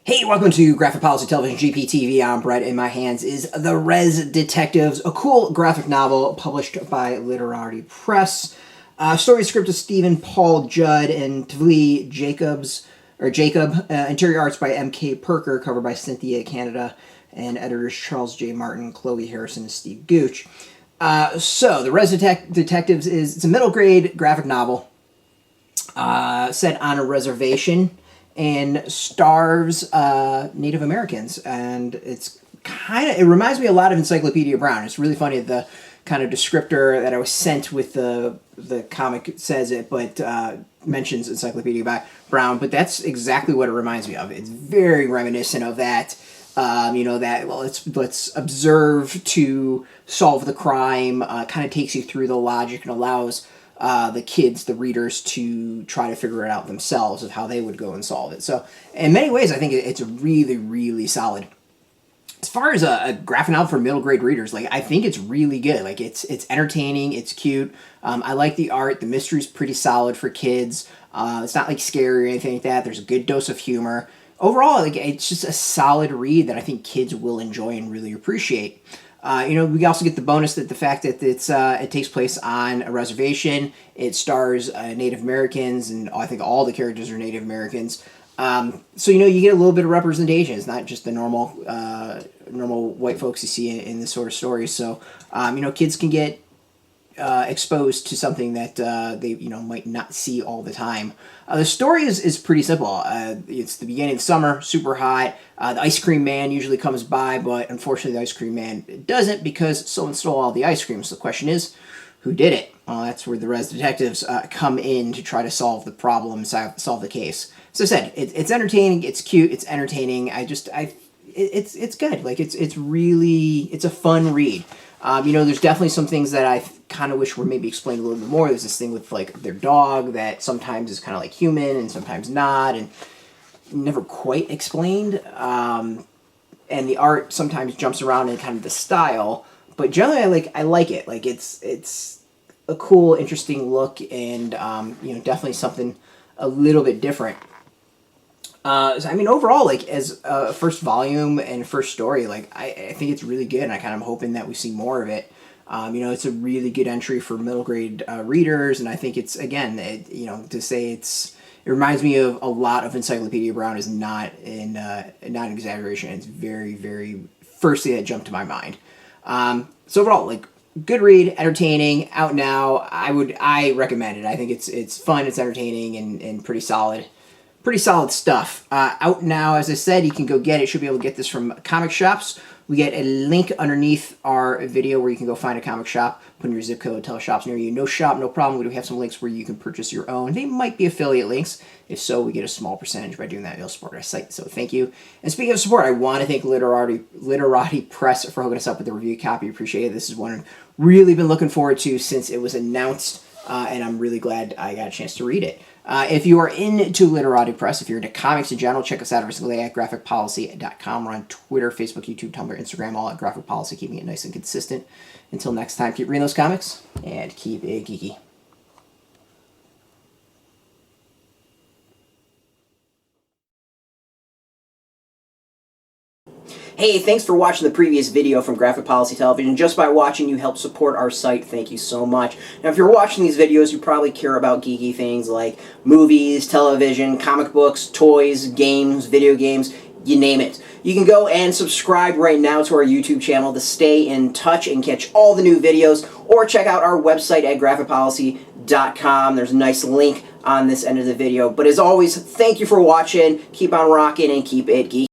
Hey, welcome to Graphic Policy Television GPTV. I'm Brett. In my hands is The Rez Detectives, a cool graphic novel published by Literati Press. Story script of Stephen Paul Judd and Tvli Jacob. Interior arts by M.K. Perker, cover by Cynthia, Canada, and editors Charles J. Martin, Chloe Harrison, and Steve Gooch. So, The Rez Detectives it's a middle grade graphic novel set on a reservation and stars Native Americans, and it reminds me a lot of Encyclopedia Brown. It's really funny, the kind of descriptor that I was sent with the comic says it, but mentions Encyclopedia Brown, but that's exactly what it reminds me of. It's very reminiscent of that. Let's observe to solve the crime, kind of takes you through the logic and allows the kids, the readers, to try to figure it out themselves of how they would go and solve it. So, in many ways, I think it's really, really solid. As far as a graphic novel for middle grade readers, I think it's really good. It's entertaining, it's cute. I like the art. The mystery's pretty solid for kids. It's not scary or anything like that. There's a good dose of humor. Overall, it's just a solid read that I think kids will enjoy and really appreciate. We also get the bonus that the fact that it takes place on a reservation. It stars Native Americans, and I think all the characters are Native Americans. So you get a little bit of representation. It's not just the normal white folks you see in this sort of stories. So kids can get exposed to something that they might not see all the time. The story is pretty simple. It's the beginning of summer, super hot. The ice cream man usually comes by, but unfortunately the ice cream man doesn't because someone stole all the ice cream. So the question is, who did it? Well, that's where the Rez Detectives come in to try to solve the problem, solve the case. So I said, it's entertaining, it's cute, it's entertaining. It's good. It's a fun read. There's definitely some things that I kind of wish were maybe explained a little bit more. There's this thing with their dog that sometimes is kind of human and sometimes not, and never quite explained. And the art sometimes jumps around in kind of the style, but generally I like it. It's a cool, interesting look, and definitely something a little bit different. Overall, as a first volume and first story, I think it's really good, and I kind of hoping that we see more of it. It's a really good entry for middle grade readers, and I think it's, again, to say it reminds me of a lot of Encyclopedia Brown is not an exaggeration. It's very, very first thing that jumped to my mind. So overall, good read, entertaining, out now. I recommend it. I think it's fun, it's entertaining, and pretty solid. Pretty solid stuff. Out now, as I said, you can go get it. Should be able to get this from comic shops. We get a link underneath our video where you can go find a comic shop, put in your zip code, tell shops near you. No shop, no problem. We do have some links where you can purchase your own. They might be affiliate links. If so, we get a small percentage by doing that. You'll support our site, so thank you. And speaking of support, I want to thank Literati Press for hooking us up with the review copy. Appreciate it. This is one I've really been looking forward to since it was announced, and I'm really glad I got a chance to read it. If you are into Literati Press, if you're into comics in general, check us out every single day at graphicpolicy.com. We're on Twitter, Facebook, YouTube, Tumblr, Instagram, all at Graphic Policy, keeping it nice and consistent. Until next time, keep reading those comics, and keep it geeky. Hey, thanks for watching the previous video from Graphic Policy Television. Just by watching, you help support our site. Thank you so much. Now, if you're watching these videos, you probably care about geeky things like movies, television, comic books, toys, games, video games, you name it. You can go and subscribe right now to our YouTube channel to stay in touch and catch all the new videos, or check out our website at graphicpolicy.com. There's a nice link on this end of the video. But as always, thank you for watching. Keep on rocking and keep it geeky.